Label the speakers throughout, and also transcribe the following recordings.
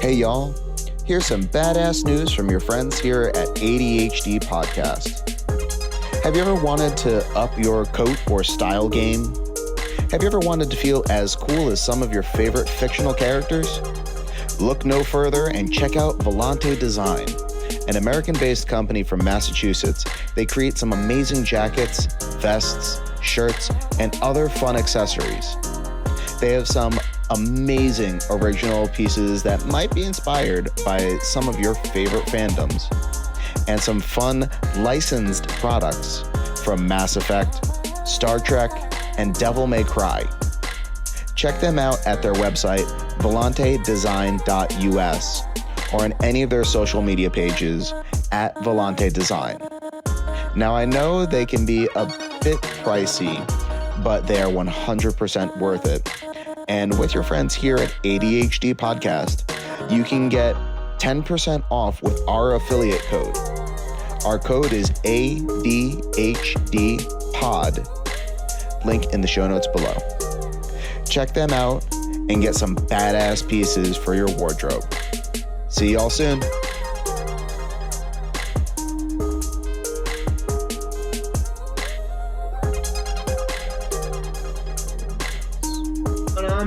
Speaker 1: Hey y'all, here's some badass news from your friends here at ADHD Podcast. Have you ever wanted to up your coat or style game? Have you ever wanted to feel as cool as some of your favorite fictional characters? Look no further and check out Volante Design, an American-based company from Massachusetts. They create some amazing jackets, vests, shirts, and other fun accessories. They have some amazing original pieces that might be inspired by some of your favorite fandoms, and some fun licensed products from Mass Effect, Star Trek, and Devil May Cry. Check them out at their website, volantedesign.us, or on any of their social media pages at Volante Design. Now, I know they can be a bit pricey, but they are 100% worth it. And with your friends here at ADHD Podcast, you can get 10% off with our affiliate code. Our code is ADHDPOD. Link in the show notes below. Check them out and get some badass pieces for your wardrobe. See y'all soon.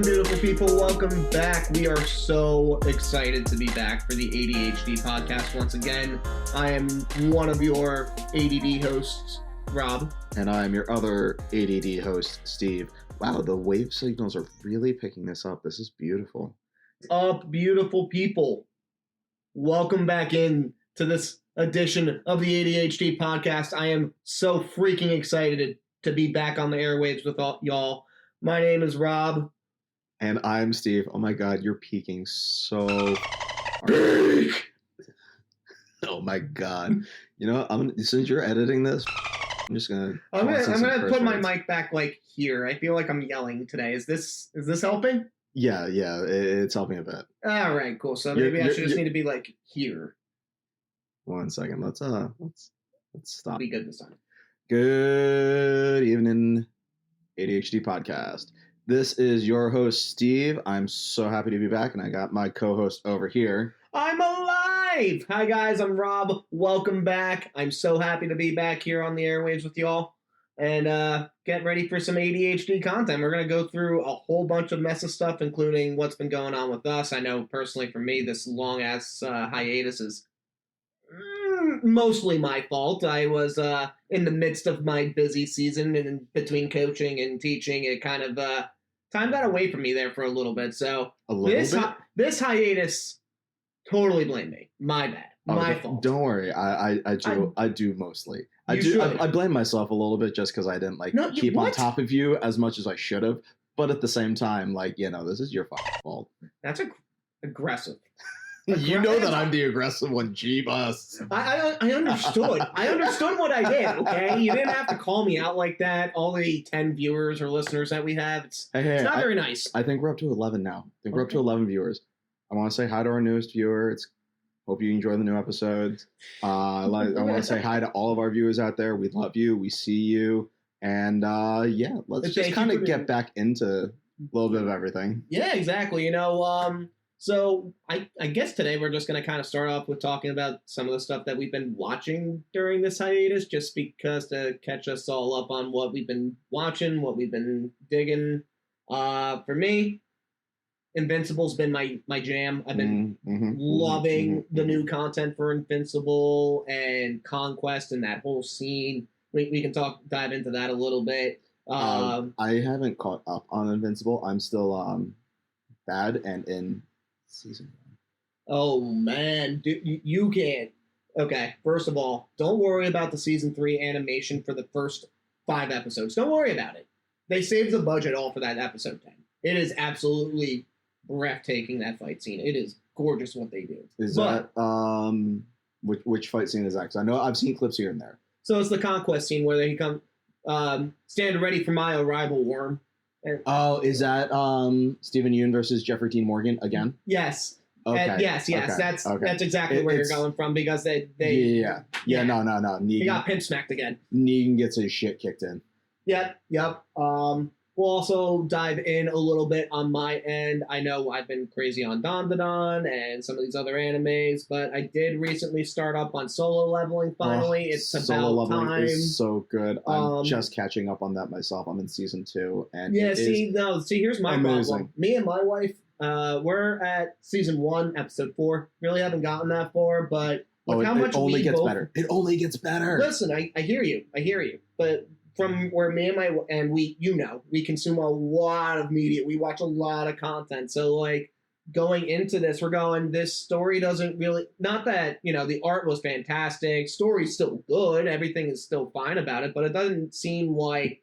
Speaker 2: Beautiful people, welcome back. We are so excited to be back for the ADHD podcast once again. I am one of your ADD hosts, Rob.
Speaker 1: And I'm your other ADD host, Steve. Wow, the wave signals are really picking this up. This is beautiful.
Speaker 2: Up, beautiful people. Welcome back in to this edition of the ADHD podcast. I am so freaking excited to be back on the airwaves with all y'all. My name is Rob.
Speaker 1: And I'm Steve. Oh my God, you're peaking so hard. Oh my God. You know, since you're editing this, I'm just gonna.
Speaker 2: I'm gonna put my mic back like here. I feel like I'm yelling today. Is this helping?
Speaker 1: Yeah, it's helping a bit.
Speaker 2: All right, cool. So maybe I should just need to be like here.
Speaker 1: 1 second. Let's stop.
Speaker 2: Be good this time.
Speaker 1: Good evening, ADHD Podcast. This is your host, Steve. I'm so happy to be back, and I got my co-host over here.
Speaker 2: I'm alive! Hi, guys. I'm Rob. Welcome back. I'm so happy to be back here on the airwaves with y'all. And get ready for some ADHD content. We're going to go through a whole bunch of mess of stuff, including what's been going on with us. I know, personally, for me, this long-ass hiatus is mostly my fault. I was in the midst of my busy season, and between coaching and teaching, it kind of time got away from me there for a little bit. So this hiatus, totally blame me. My bad. My fault.
Speaker 1: Don't worry. I do mostly. I blame myself a little bit just because I didn't keep on top of you as much as I should have. But at the same time, this is your fucking fault.
Speaker 2: That's aggressive.
Speaker 1: You know that I'm the aggressive one, Jeebus.
Speaker 2: I understood. I understood what I did, okay? You didn't have to call me out like that. All the 10 viewers or listeners that we have, it's not very nice.
Speaker 1: I think we're up to 11 now. We're up to 11 viewers. I want to say hi to our newest viewer. Hope you enjoy the new episodes. I want to say hi to all of our viewers out there. We love you. We see you. And let's just kind of get back into a little bit of everything.
Speaker 2: Yeah, exactly. So I guess today we're just going to kind of start off with talking about some of the stuff that we've been watching during this hiatus, just because to catch us all up on what we've been watching, what we've been digging. For me, Invincible's been my jam. I've been loving the new content for Invincible and Conquest and that whole scene. We can dive into that a little bit.
Speaker 1: I haven't caught up on Invincible. I'm still bad and in season 1.
Speaker 2: Oh man, dude, you can't. Okay, first of all, don't worry about the season 3 animation for the first 5 episodes. Don't worry about it. They saved the budget all for that episode 10. It is absolutely breathtaking, that fight scene. It is gorgeous what they do.
Speaker 1: Which fight scene is that? Because I know I've seen clips here and there.
Speaker 2: So it's the Conquest scene where they come stand ready for my arrival, Worm.
Speaker 1: Is that Stephen Yeun versus Jeffrey Dean Morgan again?
Speaker 2: Yes.
Speaker 1: Okay.
Speaker 2: Yes. Okay. That's exactly where you're going from, because they
Speaker 1: No. Negan,
Speaker 2: he got pimp smacked again.
Speaker 1: Negan gets his shit kicked in.
Speaker 2: Yep. we'll also dive in a little bit on my end. I know I've been crazy on Don and some of these other animes, but I did recently start up on Solo Leveling finally. It's
Speaker 3: Solo
Speaker 2: about
Speaker 3: Leveling
Speaker 2: time.
Speaker 3: is so good. I'm just catching up on that myself. I'm in season 2, and
Speaker 2: here's my
Speaker 3: amazing.
Speaker 2: problem. Me and my wife, we're at season 1, episode 4. Really haven't gotten that far, but how much
Speaker 3: it only gets
Speaker 2: both...
Speaker 3: better. It only gets better.
Speaker 2: Listen, I hear you. But from where me and we consume a lot of media. We watch a lot of content. So like going into this, we're going, this story doesn't really, not that, the art was fantastic. Story's still good. Everything is still fine about it, but it doesn't seem like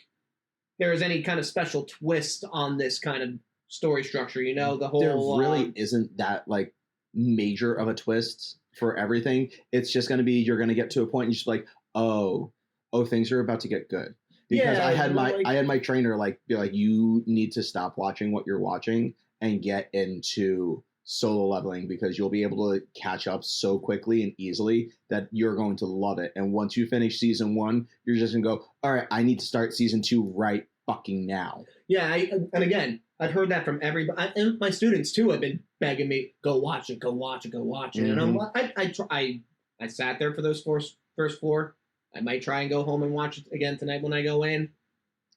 Speaker 2: there is any kind of special twist on this kind of story structure. The whole...
Speaker 3: There really isn't that like major of a twist for everything. It's just going to be, you're going to get to a point and you're just like, oh, things are about to get good. Because I had my trainer be like, you need to stop watching what you're watching and get into Solo Leveling, because you'll be able to catch up so quickly and easily that you're going to love it. And once you finish season 1, you're just going to go, all right, I need to start season 2 right fucking now.
Speaker 2: Yeah, and again, I've heard that from everybody, and my students too have been begging me, go watch it. Mm-hmm. And I sat there for those first 4. I might try and go home and watch it again tonight when I go in.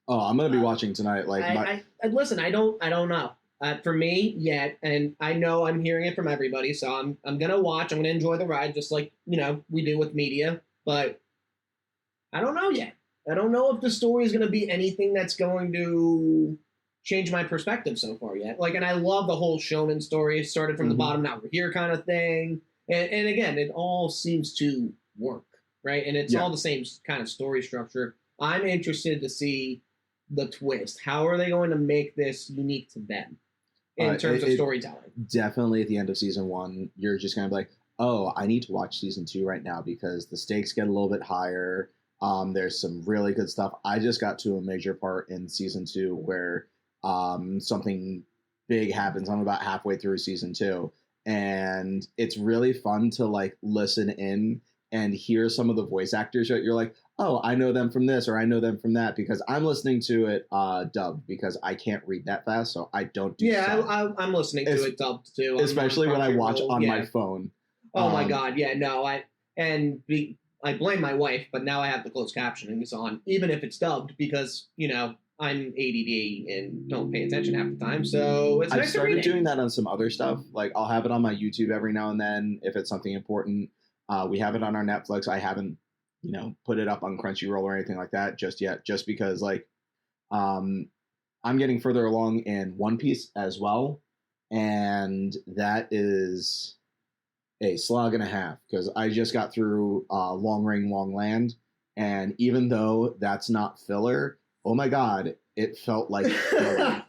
Speaker 3: Oh, I'm gonna be watching tonight.
Speaker 2: Listen, I don't know. For me yet, and I know I'm hearing it from everybody, so I'm gonna watch. I'm gonna enjoy the ride, just like we do with media. But I don't know yet. I don't know if the story is gonna be anything that's going to change my perspective so far yet. And I love the whole shonen story. It started from the bottom, now we're here kind of thing. And again, it all seems to work, right? And it's all the same kind of story structure. I'm interested to see the twist. How are they going to make this unique to them in terms of storytelling?
Speaker 3: Definitely at the end of season 1, you're just going to be like, oh, I need to watch season 2 right now because the stakes get a little bit higher. There's some really good stuff. I just got to a major part in season 2 where something big happens. I'm about halfway through season 2, and it's really fun to listen in and hear some of the voice actors that you're like, oh, I know them from this or I know them from that, because I'm listening to it dubbed because I can't read that fast, so I don't do
Speaker 2: I'm listening to it dubbed too.
Speaker 3: Especially when I watch on my phone.
Speaker 2: Oh my God, yeah, no, I blame my wife, but now I have the closed captioning on, even if it's dubbed, because, I'm ADD and don't pay attention half the time, so it's nice to read it.
Speaker 3: I've started doing that on some other stuff. I'll have it on my YouTube every now and then if it's something important. We have it on our Netflix. I haven't, put it up on Crunchyroll or anything like that just yet, just because I'm getting further along in One Piece as well, and that is a slog and a half because I just got through Long Ring Long Land, and even though that's not filler, oh my God, it felt like filler.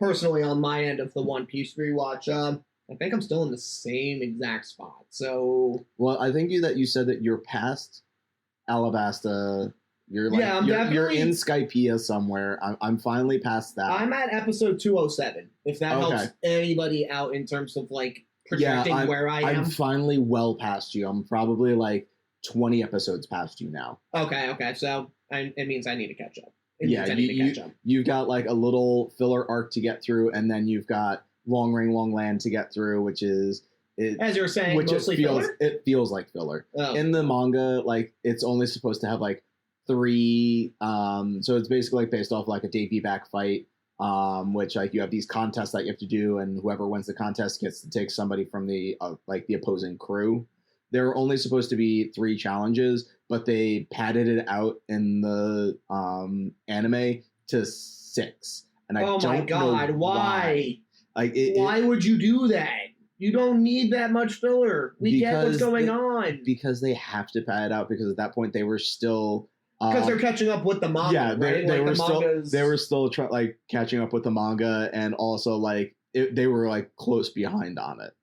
Speaker 2: Personally, on my end of the One Piece rewatch, I think I'm still in the same exact spot. So,
Speaker 3: well, I think you said that you're past Alabasta. You're you're in Skypiea somewhere. I'm finally past that.
Speaker 2: I'm at episode 207. If that helps anybody out in terms of projecting where I am.
Speaker 3: I'm finally well past you. I'm probably 20 episodes past you now.
Speaker 2: Okay. So it means I need to catch up.
Speaker 3: You've got a little filler arc to get through, and then you've got Long Ring Long Land to get through, which is,
Speaker 2: as you were saying, mostly filler?
Speaker 3: It feels like filler.
Speaker 2: Oh.
Speaker 3: In the manga, it's only supposed to have 3, so it's basically based off a Davy back fight, which you have these contests that you have to do, and whoever wins the contest gets to take somebody from the the opposing crew. There were only supposed to be 3 challenges, but they padded it out in the anime to 6, and I don't
Speaker 2: my God,
Speaker 3: know
Speaker 2: why? Why would you do that? You don't need that much filler. We get what's going on.
Speaker 3: Because they have to pad it out, because at that point they were still...
Speaker 2: Because they're catching up with the manga, right?
Speaker 3: They were still catching up with the manga, and also they were close behind on it.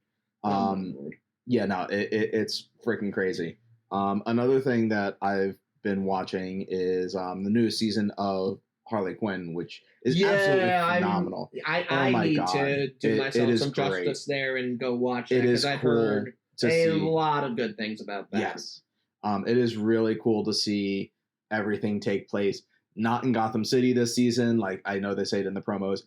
Speaker 3: It's freaking crazy. Another thing that I've been watching is the newest season of Harley Quinn, which is absolutely phenomenal.
Speaker 2: I need to do myself some justice there and go watch that, because I've heard a lot of good things about that.
Speaker 3: Yes. It is really cool to see everything take place. not in Gotham City this season. Like, I know they say it in the promos.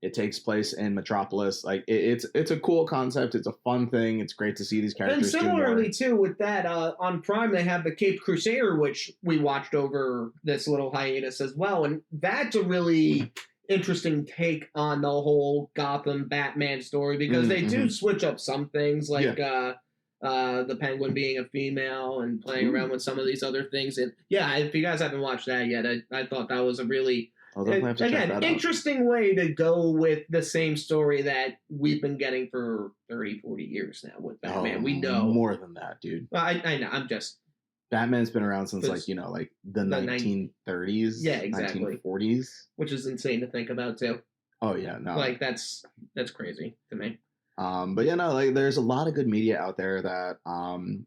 Speaker 3: It takes place in Metropolis. Like, it's a cool concept. It's a fun thing. It's great to see these characters.
Speaker 2: And similarly, too, with that, on Prime, they have the Caped Crusader, which we watched over this little hiatus as well. And that's a really interesting take on the whole Gotham Batman story, because they do switch up some things, like the Penguin being a female and playing around with some of these other things. And yeah, if you guys haven't watched that yet, I thought that was a really... Again, interesting way to go with the same story that we've been getting for 30, 40 years now with Batman. We know.
Speaker 3: More than that, dude.
Speaker 2: I know. I'm just...
Speaker 3: Batman's been around since, like, the 1930s.
Speaker 2: Yeah, exactly.
Speaker 3: 1940s.
Speaker 2: Which is insane to think about, too.
Speaker 3: Oh, yeah, no.
Speaker 2: Like, that's crazy to me.
Speaker 3: But, yeah, no, like, there's a lot of good media out there that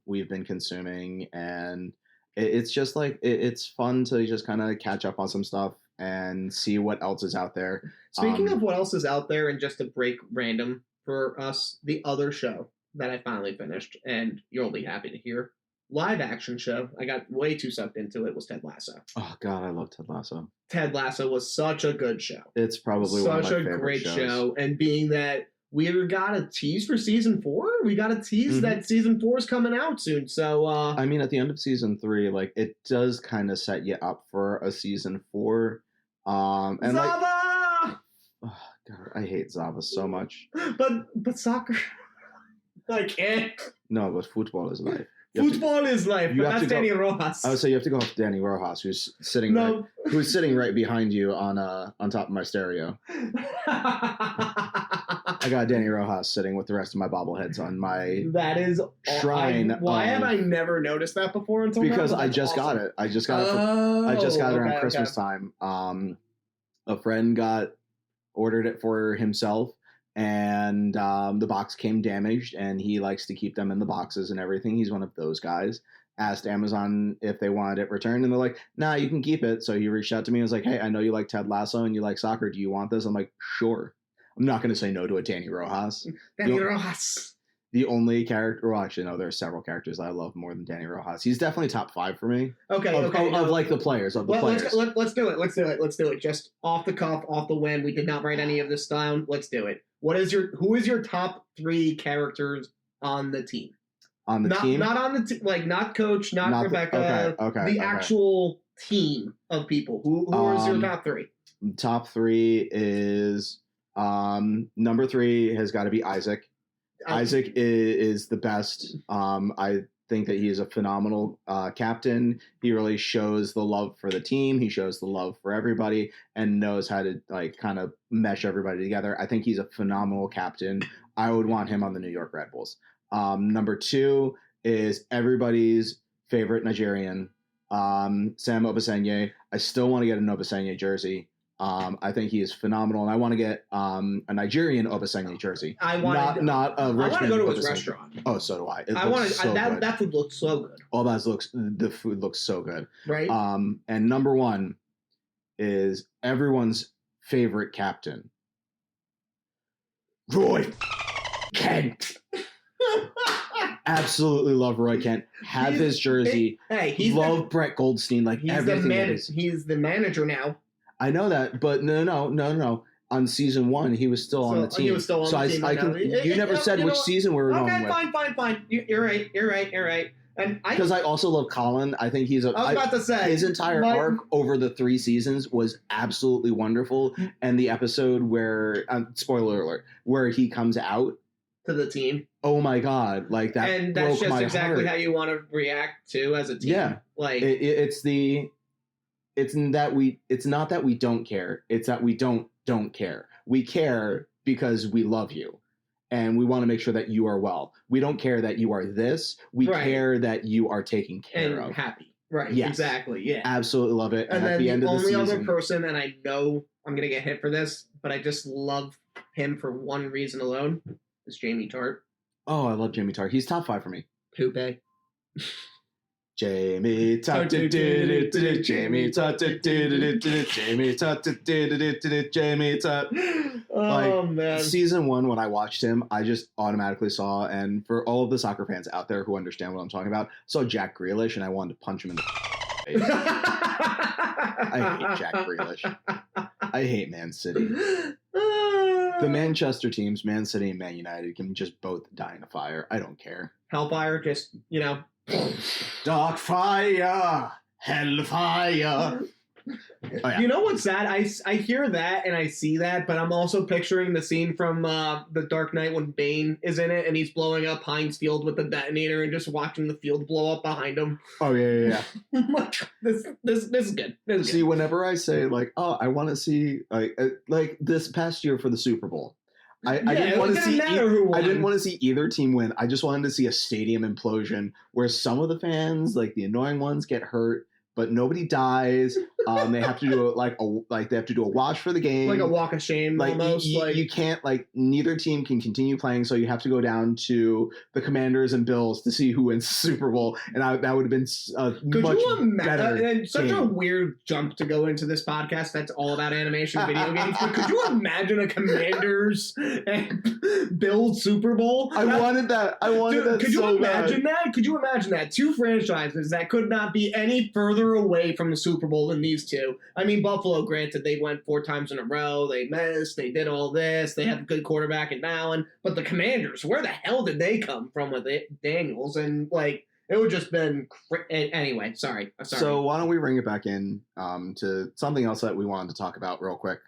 Speaker 3: we've been consuming, and it's just, like, it's fun to just kind of catch up on some stuff and see what else is out there.
Speaker 2: Speaking of what else is out there, and just to break random for us, the other show that I finally finished, and you'll be happy to hear, live action show, I got way too sucked into it, was Ted Lasso.
Speaker 3: Oh, God, I love Ted Lasso.
Speaker 2: Ted Lasso was such a good show.
Speaker 3: It's probably one of my favorite shows. Such a great show,
Speaker 2: and being that we got a tease for season 4. We got a tease that season 4 is coming out soon. So,
Speaker 3: I mean, at the end of season 3, like, it does kind of set you up for a season 4. And
Speaker 2: Zava!
Speaker 3: Like, oh, God, I hate Zava so much.
Speaker 2: But soccer, I can't.
Speaker 3: No, but football is life.
Speaker 2: Football is life, but that's Danny Rojas.
Speaker 3: I would say you have to go off Danny Rojas, who's sitting right behind you on top of my stereo. I got Danny Rojas sitting with the rest of my bobbleheads on my shrine.
Speaker 2: Why have I never noticed that before until now?
Speaker 3: Because I just got it. I just got it around Christmas time. A friend ordered it for himself, and the box came damaged, and he likes to keep them in the boxes and everything. He's one of those guys. Asked Amazon if they wanted it returned, and they're like, nah, you can keep it. So he reached out to me and was like, hey, I know you like Ted Lasso and you like soccer. Do you want this? I'm like, sure. I'm not going to say no to a Danny Rojas.
Speaker 2: Rojas.
Speaker 3: The only character, well, actually, no, there are several characters I love more than Danny Rojas. He's definitely top 5 for me.
Speaker 2: Okay.
Speaker 3: Of like the players.
Speaker 2: Let's do it. Just off the cuff, off the whim. We did not write any of this down. Let's do it. Who is your top 3 characters on the team?
Speaker 3: On the team?
Speaker 2: Not on the team, like not coach, not Rebecca. The actual team of people. Who is your top 3?
Speaker 3: Top 3 is number 3 has got to be Isaac. Isaac is the best. I think that he is a phenomenal captain. He really shows the love for the team. He shows the love for everybody and knows how to like kind of mesh everybody together. I think he's a phenomenal captain. I would want him on the New York Red Bulls. Number 2 is everybody's favorite Nigerian, Sam Obasanjo. I still want to get a Obasanjo jersey. I think he is phenomenal, and I want to get a Nigerian Obasanjo jersey. Not a Richmond. I want to go to his restaurant. Oh, so do I.
Speaker 2: That food looks so good.
Speaker 3: The food looks so good.
Speaker 2: Right.
Speaker 3: And number 1 is everyone's favorite captain, Roy Kent. Absolutely love Roy Kent. Have his jersey. Love Brett Goldstein. Like everything.
Speaker 2: He's the manager now.
Speaker 3: I know that, but no. On season 1, he was still on the team.
Speaker 2: He was still on the team.
Speaker 3: You never said which season we were going with.
Speaker 2: Okay, fine. You're right. And
Speaker 3: because I also love Colin. I think he's
Speaker 2: I was about to say
Speaker 3: his entire arc over the 3 seasons was absolutely wonderful. And the episode where spoiler alert, where he comes out
Speaker 2: to the team.
Speaker 3: Oh my God! Like that,
Speaker 2: and that's just exactly how you want to react to as a team.
Speaker 3: Yeah,
Speaker 2: like
Speaker 3: It's not that we don't care. It's that we don't care. We care because we love you. And we want to make sure that you are well. We don't care that you are this. We care that you are taken care of.
Speaker 2: And happy. Right.
Speaker 3: Yes.
Speaker 2: Exactly. Yeah.
Speaker 3: Absolutely love it.
Speaker 2: And
Speaker 3: at
Speaker 2: then
Speaker 3: the end of the season,
Speaker 2: other person, and I know I'm going to get hit for this, but I just love him for one reason alone, is Jamie Tart.
Speaker 3: Oh, I love Jamie Tart. He's top 5 for me.
Speaker 2: Poopy.
Speaker 3: Jamie Tart, Jamie Tart, Jamie Tart, Jamie Tart.
Speaker 2: Oh, man.
Speaker 3: Season 1, when I watched him, I just automatically saw, and for all of the soccer fans out there who understand what I'm talking about, saw Jack Grealish, and I wanted to punch him in the face. I hate Jack Grealish. I hate Man City. The Manchester teams, Man City and Man United, can just both die in a fire. I don't care.
Speaker 2: Hellfire, just,
Speaker 3: Dark fire, hellfire. Oh, yeah.
Speaker 2: You know what's sad? I hear that and I see that, but I'm also picturing the scene from The Dark Knight when Bane is in it and he's blowing up Heinz Field with the detonator and just watching the field blow up behind him.
Speaker 3: Oh, yeah.
Speaker 2: This is good.
Speaker 3: See, whenever I say, like, oh, I want to see, like this past year for the Super Bowl, I didn't want to see either team win. I just wanted to see a stadium implosion where some of the fans, like the annoying ones, get hurt, but nobody dies. They have to do they have to do a wash for the game,
Speaker 2: like a walk of shame.
Speaker 3: Like
Speaker 2: almost.
Speaker 3: You can't, like, neither team can continue playing, so you have to go down to the Commanders and Bills to see who wins the Super Bowl, and that would have been much better.
Speaker 2: And such a weird jump to go into this podcast that's all about animation video games. But could you imagine a Commanders and Bills Super Bowl?
Speaker 3: I wanted that.
Speaker 2: Could you imagine that? Could you imagine that? Two franchises that could not be any further away from the Super Bowl than these two. I mean, Buffalo, granted, they went 4 times in a row. They missed. They did all this. They have a good quarterback in Allen. But the Commanders, where the hell did they come from with Daniels? And, like, it would just been... Anyway, sorry.
Speaker 3: So why don't we bring it back in to something else that we wanted to talk about real quick.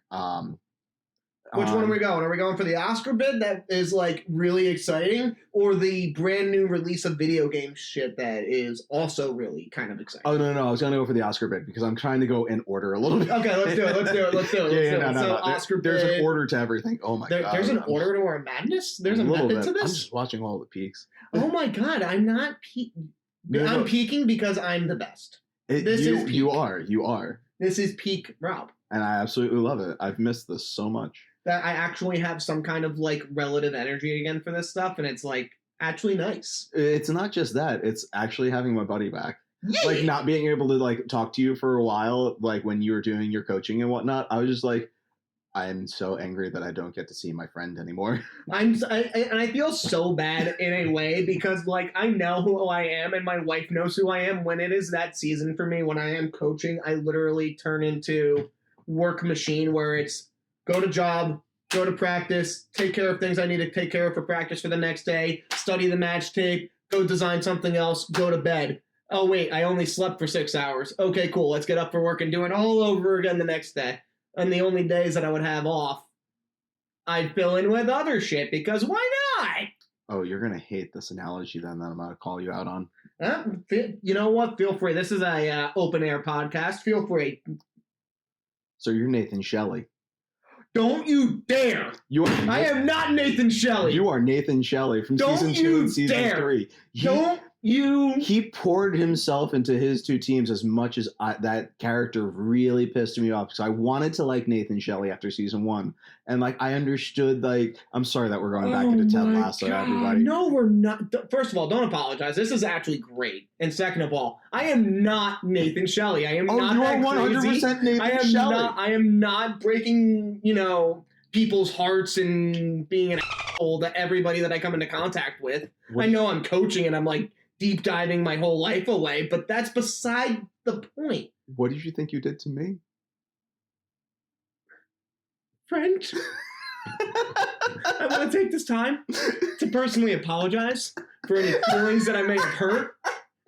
Speaker 2: Which one are we going? Are we going for the Oscar bid that is, like, really exciting, or the brand new release of video game shit that is also really kind of exciting?
Speaker 3: Oh, no. I was going to go for the Oscar bid because I'm trying to go in order a little bit.
Speaker 2: Okay, let's do it.
Speaker 3: Oscar bid. There's an order to everything. Oh, my God.
Speaker 2: There's an order to our madness? There's a method to this?
Speaker 3: I'm just watching all the peaks.
Speaker 2: Oh, my God. I'm not peaking. I'm peaking because I'm the best.
Speaker 3: You are.
Speaker 2: This is peak Rob.
Speaker 3: And I absolutely love it. I've missed this so much.
Speaker 2: That I actually have some kind of, like, relative energy again for this stuff, and it's, like, actually nice.
Speaker 3: It's not just that. It's actually having my buddy back.
Speaker 2: Yay!
Speaker 3: Like, not being able to, like, talk to you for a while, like, when you were doing your coaching and whatnot, I was just like, I'm so angry that I don't get to see my friend anymore.
Speaker 2: And I feel so bad in a way because, like, I know who I am and my wife knows who I am. When it is that season for me, when I am coaching, I literally turn into work machine where it's go to job, go to practice, take care of things I need to take care of for practice for the next day, study the match tape, go design something else, go to bed. Oh, wait, I only slept for 6 hours. Okay, cool. Let's get up for work and do it all over again the next day. And the only days that I would have off, I'd fill in with other shit because why not?
Speaker 3: Oh, you're going to hate this analogy then that I'm going to call you out on.
Speaker 2: You know what? Feel free. This is a open air podcast. Feel free.
Speaker 3: So you're Nathan Shelley.
Speaker 2: Don't you dare! I am not Nathan Shelley.
Speaker 3: You are Nathan Shelley from season 2 and season 3.
Speaker 2: Don't you?
Speaker 3: He poured himself into his 2 teams as much as that character really pissed me off because I wanted to like Nathan Shelley after season 1, and like I understood. Like, I'm sorry that we're going back into Ted Lasso, everybody.
Speaker 2: No, we're not. First of all, don't apologize. This is actually great. And second of all, I am not Nathan Shelley. I am not.
Speaker 3: You are 100% Nathan Shelley.
Speaker 2: I am not breaking, people's hearts and being an asshole to everybody that I come into contact with. I know I'm coaching and I'm like deep diving my whole life away, but that's beside the point.
Speaker 3: What did you think you did to me?
Speaker 2: Friend, I want to take this time to personally apologize for any feelings that I may have hurt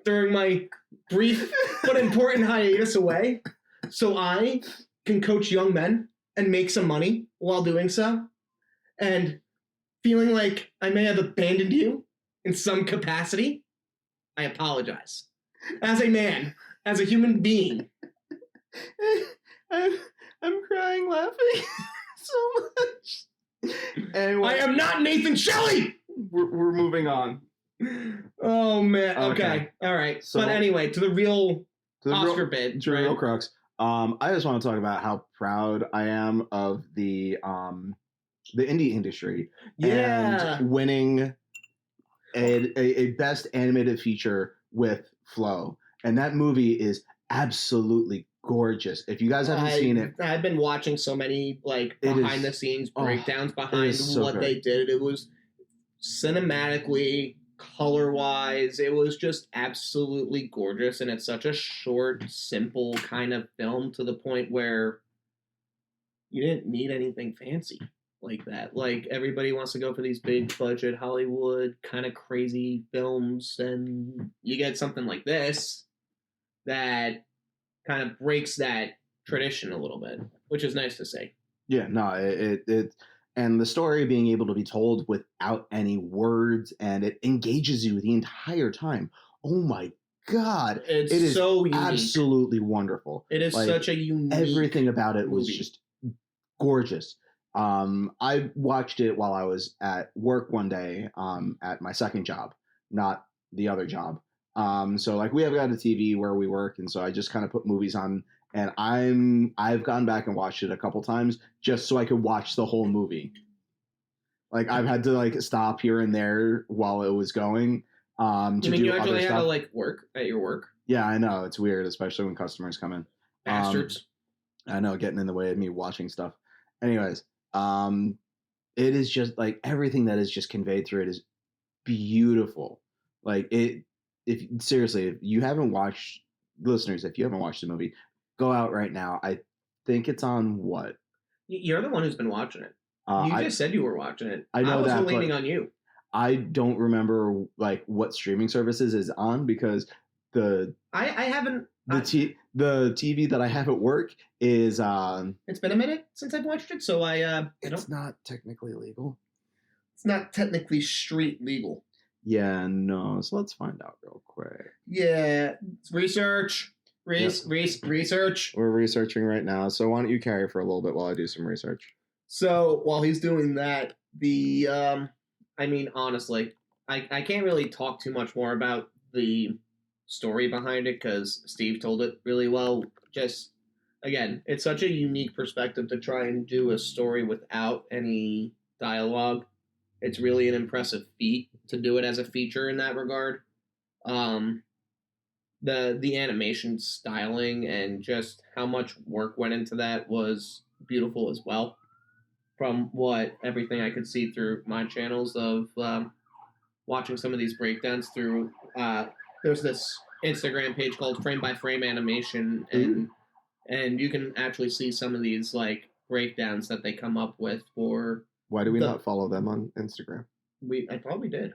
Speaker 2: during my brief but important hiatus away, so I can coach young men and make some money while doing so, and feeling like I may have abandoned you in some capacity. I apologize. As a man, as a human being.
Speaker 3: I'm crying laughing so much. Anyway,
Speaker 2: I am not Nathan Shelley!
Speaker 3: We're moving on.
Speaker 2: Oh, man. Okay. All right. So, but anyway, to the real Oscar bid.
Speaker 3: To the real crux. I just want to talk about how proud I am of the indie industry.
Speaker 2: Yeah.
Speaker 3: And winning a best animated feature with Flow. And that movie is absolutely gorgeous. If you guys haven't seen it.
Speaker 2: I've been watching so many behind the scenes breakdowns behind what they did. It was cinematically color-wise, it was just absolutely gorgeous, and it's such a short, simple kind of film to the point where you didn't need anything fancy like that. Like, everybody wants to go for these big budget Hollywood kind of crazy films, and you get something like this that kind of breaks that tradition a little bit, which is nice to see.
Speaker 3: Yeah, no, it and the story being able to be told without any words, and it engages you the entire time. Oh my God.
Speaker 2: It
Speaker 3: is
Speaker 2: is so unique.
Speaker 3: Absolutely wonderful.
Speaker 2: It is such a unique
Speaker 3: everything about it was
Speaker 2: movie.
Speaker 3: just gorgeous. I watched it while I was at work one day at my second job, not the other job. So like we have got a TV where we work, and so I just kind of put movies on, and I've gone back and watched it a couple times just so I could watch the whole movie. Like I've had to like stop here and there while it was going. To
Speaker 2: you mean
Speaker 3: do
Speaker 2: you
Speaker 3: other
Speaker 2: actually had
Speaker 3: stuff.
Speaker 2: to like work at your work?
Speaker 3: Yeah, I know, it's weird, especially when customers come in.
Speaker 2: Bastards.
Speaker 3: I know, getting in the way of me watching stuff. Anyways, it is just like everything that is just conveyed through it is beautiful. Like it, if seriously, if you haven't watched, listeners, if you haven't watched the movie, go out right now. I think it's on what?
Speaker 2: You're the one who's been watching it. You just said you were watching it.
Speaker 3: I know
Speaker 2: I wasn't
Speaker 3: that,
Speaker 2: leaning
Speaker 3: but
Speaker 2: on you.
Speaker 3: I don't remember like what streaming services is on because the
Speaker 2: I haven't.
Speaker 3: the TV that I have at work is
Speaker 2: It's been a minute since I've watched it, so
Speaker 3: it's not technically legal.
Speaker 2: It's not technically street legal.
Speaker 3: Yeah, no. So let's find out real quick.
Speaker 2: Yeah, research. Research.
Speaker 3: We're researching right now, so why don't you carry for a little bit while I do some research?
Speaker 2: So while he's doing that, I mean, honestly, I can't really talk too much more about the story behind it because Steve told it really well. Just, again, it's such a unique perspective to try and do a story without any dialogue. It's really an impressive feat to do it as a feature in that regard. The animation styling and just how much work went into that was beautiful as well. From everything I could see through my channels of watching some of these breakdowns through, there's this Instagram page called Frame by Frame Animation, and you can actually see some of these like breakdowns that they come up with for.
Speaker 3: Why do we not follow them on Instagram?
Speaker 2: I probably did.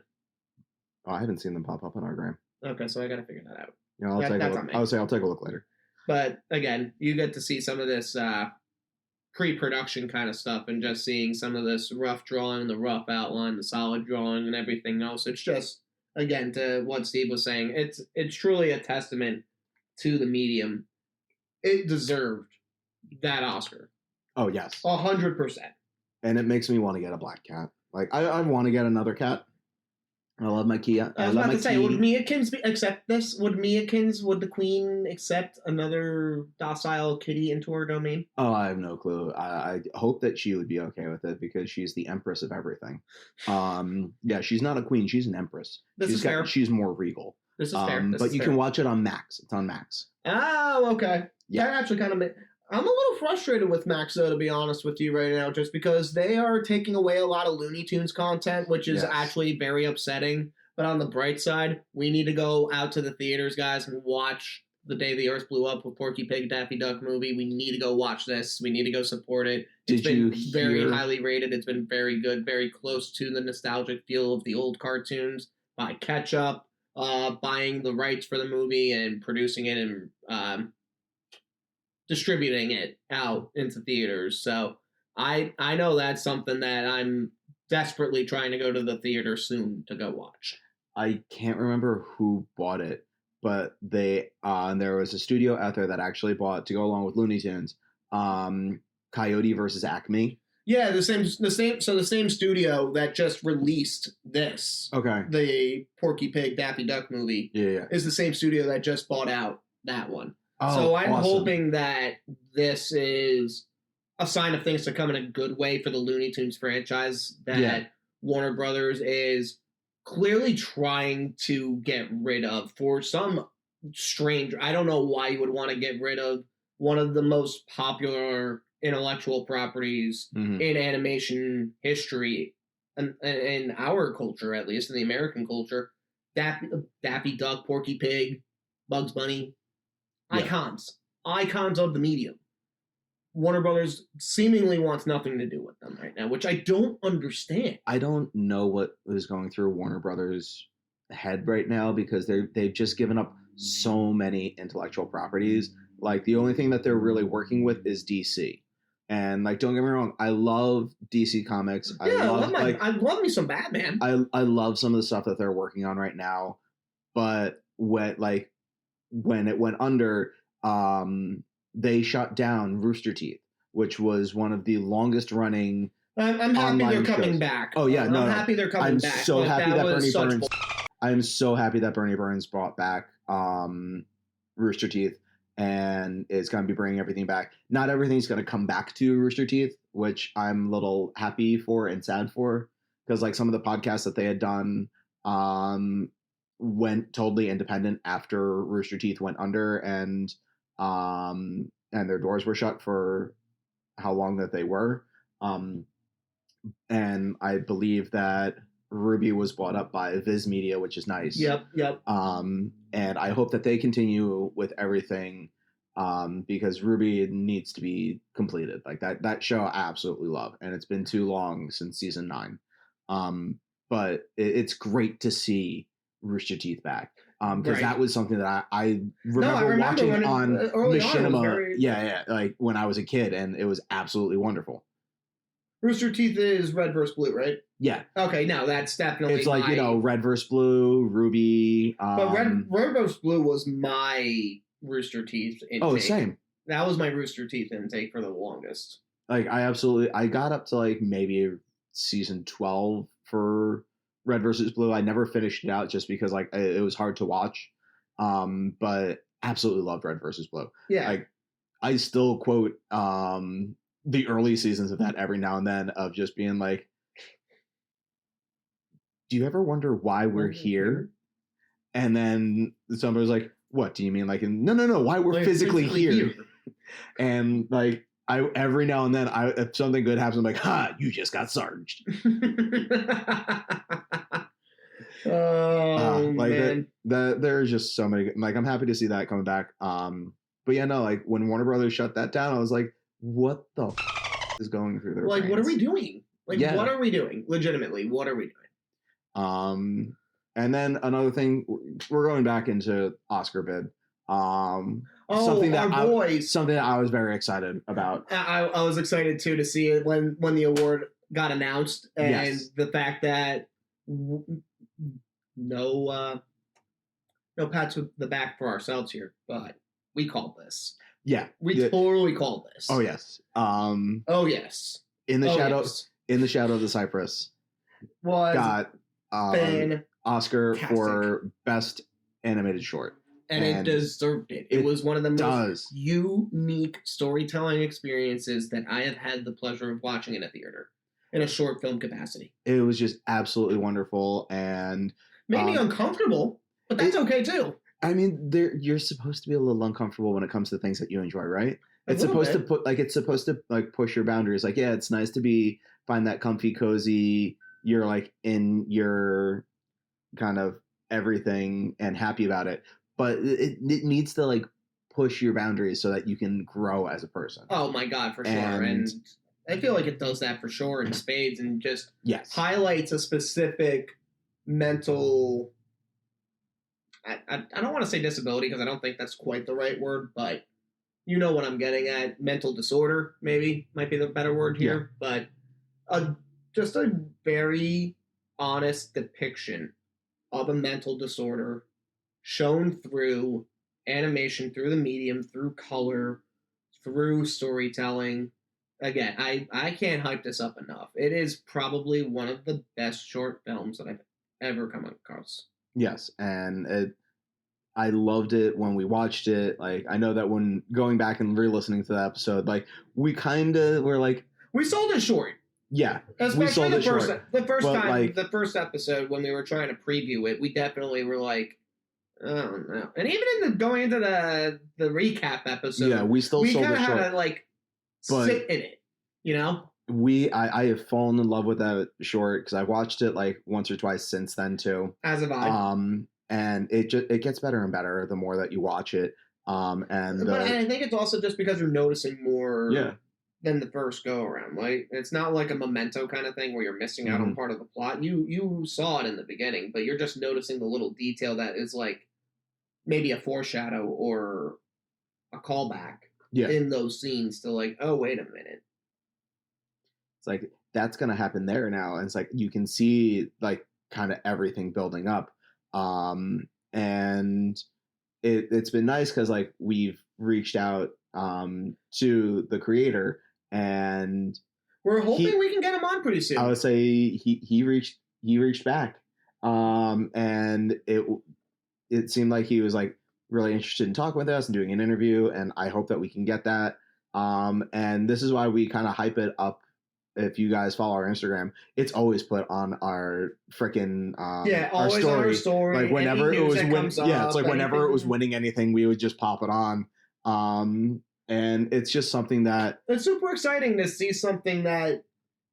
Speaker 3: Oh, I haven't seen them pop up on our gram.
Speaker 2: Okay, so I gotta figure that out.
Speaker 3: Yeah, I'll take a look. I would say I'll take a look later.
Speaker 2: But again, you get to see some of this pre-production kind of stuff, and just seeing some of this rough drawing, the rough outline, the solid drawing, and everything else. It's just, again, to what Steve was saying, it's truly a testament to the medium. It deserved that Oscar.
Speaker 3: Oh yes,
Speaker 2: 100%.
Speaker 3: And it makes me want to get a black cat. Like I want to get another cat. I love my Kia.
Speaker 2: I was about to say, would Miakins accept this? Would the Queen accept another docile kitty into her domain?
Speaker 3: Oh, I have no clue. I hope that she would be okay with it because she's the empress of everything. Yeah, she's not a queen. She's an empress.
Speaker 2: Fair.
Speaker 3: She's more regal.
Speaker 2: This is fair.
Speaker 3: But you can watch it on Max. It's on Max.
Speaker 2: Oh, okay.
Speaker 3: Yeah.
Speaker 2: That actually kind of I'm a little frustrated with Max, though, to be honest with you right now, just because they are taking away a lot of Looney Tunes content, which is actually very upsetting. But on the bright side, we need to go out to the theaters, guys, and watch The Day the Earth Blew Up with Porky Pig Daffy Duck movie. We need to go watch this. We need to go support it. It's been very highly rated. It's been very good, very close to the nostalgic feel of the old cartoons. Buy Ketchup, buying the rights for the movie and producing it and distributing it out into theaters. So I know that's something that I'm desperately trying to go to the theater soon to go watch.
Speaker 3: I can't remember who bought it, but there was a studio out there that actually bought, to go along with Looney Tunes, Coyote versus Acme.
Speaker 2: Yeah, the same studio that just released this.
Speaker 3: Okay.
Speaker 2: The Porky Pig Daffy Duck movie.
Speaker 3: Yeah.
Speaker 2: Is the same studio that just bought out that one.
Speaker 3: Oh,
Speaker 2: so I'm
Speaker 3: awesome.
Speaker 2: hoping that this is a sign of things to come in a good way for the Looney Tunes franchise, that Warner Brothers is clearly trying to get rid of for some strange... I don't know why you would want to get rid of one of the most popular intellectual properties in animation history, in our culture, at least in the American culture, Daffy Duck, Porky Pig, Bugs Bunny, icons of the medium. Warner Brothers seemingly wants nothing to do with them right now, which I don't understand.
Speaker 3: I don't know what is going through Warner Brothers' head right now, because they've just given up so many intellectual properties. Like, the only thing that they're really working with is DC. And, like, don't get me wrong, I love DC Comics. I
Speaker 2: love me some Batman.
Speaker 3: I love some of the stuff that they're working on right now. But when it went under, they shut down Rooster Teeth, which was one of the longest running.
Speaker 2: I'm happy they're coming
Speaker 3: shows.
Speaker 2: back.
Speaker 3: Oh yeah,
Speaker 2: I'm happy they're coming back.
Speaker 3: I'm so happy that Bernie Burns brought back Rooster Teeth, and is going to be bringing everything back. Not everything's going to come back to Rooster Teeth, which I'm a little happy for and sad for, because like some of the podcasts that they had done went totally independent after Rooster Teeth went under, and their doors were shut for how long that they were. And I believe that Ruby was bought up by Viz Media, which is nice.
Speaker 2: Yep.
Speaker 3: And I hope that they continue with everything, because Ruby needs to be completed. Like that show I absolutely love, and it's been too long since season 9. But it's great to see Rooster Teeth back, because that was something that I remember watching on Machinima. Yeah, like when I was a kid, and it was absolutely wonderful.
Speaker 2: Rooster Teeth is Red vs. Blue, right?
Speaker 3: Yeah.
Speaker 2: Okay, no, that's definitely
Speaker 3: it's like Red vs. Blue, Ruby.
Speaker 2: But Red vs. Blue was my Rooster Teeth intake.
Speaker 3: Oh, same.
Speaker 2: That was my Rooster Teeth intake for the longest.
Speaker 3: Like I got up to like maybe season 12 for Red vs. Blue. I never finished it out just because like it was hard to watch. But absolutely loved Red vs. Blue.
Speaker 2: Yeah.
Speaker 3: Like I still quote the early seasons of that every now and then, of just being like, do you ever wonder why we're here? And then somebody's like, what do you mean? Like, no, why we're physically here. And like, every now and then, if something good happens, I'm like, you just got sarged.
Speaker 2: Man.
Speaker 3: There's just so many, like, I'm happy to see that coming back. But yeah, no, like when Warner Brothers shut that down, I was like, what the is going through their brains?
Speaker 2: What are we doing? What are we doing? Legitimately, what are we doing?
Speaker 3: And then another thing, we're going back into Oscar bid. Something that I was very excited about.
Speaker 2: I was excited too to see it when the award got announced, and the fact that no pats with the back for ourselves here, but we called this.
Speaker 3: Yeah,
Speaker 2: we totally called this.
Speaker 3: Oh yes.
Speaker 2: Oh yes.
Speaker 3: In the shadow of the Cypress. Got Oscar for best animated short.
Speaker 2: And it deserved it. It was one of the most unique storytelling experiences that I have had the pleasure of watching in a theater in a short film capacity.
Speaker 3: It was just absolutely wonderful, and
Speaker 2: made me uncomfortable, but that's okay too.
Speaker 3: I mean, you're supposed to be a little uncomfortable when it comes to things that you enjoy, right? It's supposed to push your boundaries. Like, yeah, it's nice to find that comfy, cozy. You're like in your kind of everything and happy about it, but it needs to like push your boundaries so that you can grow as a person.
Speaker 2: Oh my God, for sure. And I feel like it does that for sure in spades, and just highlights a specific mental. I don't want to say disability because I don't think that's quite the right word, but you know what I'm getting at. Mental disorder, maybe, might be the better word here. Yeah. But just a very honest depiction of a mental disorder shown through animation, through the medium, through color, through storytelling. Again, I can't hype this up enough. It is probably one of the best short films that I've ever come across.
Speaker 3: Yes, and I loved it when we watched it. Like, I know that when going back and re-listening to the episode, like, we kind of were like,
Speaker 2: we sold it short.
Speaker 3: Yeah,
Speaker 2: especially we sold the first episode when we were trying to preview it, we definitely were like, oh no. And even going into the recap episode,
Speaker 3: we sold it short.
Speaker 2: We kind of had to sit in it, you know.
Speaker 3: I have fallen in love with that short because I've watched it like once or twice since then too.
Speaker 2: As have I.
Speaker 3: And it gets better and better the more that you watch it.
Speaker 2: But I think it's also just because you're noticing more
Speaker 3: yeah.
Speaker 2: than the first go around. Like it's not like a Memento kind of thing where you're missing out on part of the plot. You saw it in the beginning, but you're just noticing the little detail that is like maybe a foreshadow or a callback in those scenes to like, oh, wait a minute.
Speaker 3: It's like that's gonna happen there now. And it's like you can see like kind of everything building up. And it's been nice because like we've reached out to the creator and
Speaker 2: we're hoping we can get him on pretty soon.
Speaker 3: I would say he reached back. And it seemed like he was like really interested in talking with us and doing an interview, and I hope that we can get that. And this is why we kind of hype it up. If you guys follow our Instagram, it's always put on our freaking
Speaker 2: our story.
Speaker 3: Like whenever it was
Speaker 2: it's
Speaker 3: like whenever it was winning anything, we would just pop it on. And it's just something that
Speaker 2: it's super exciting to see something that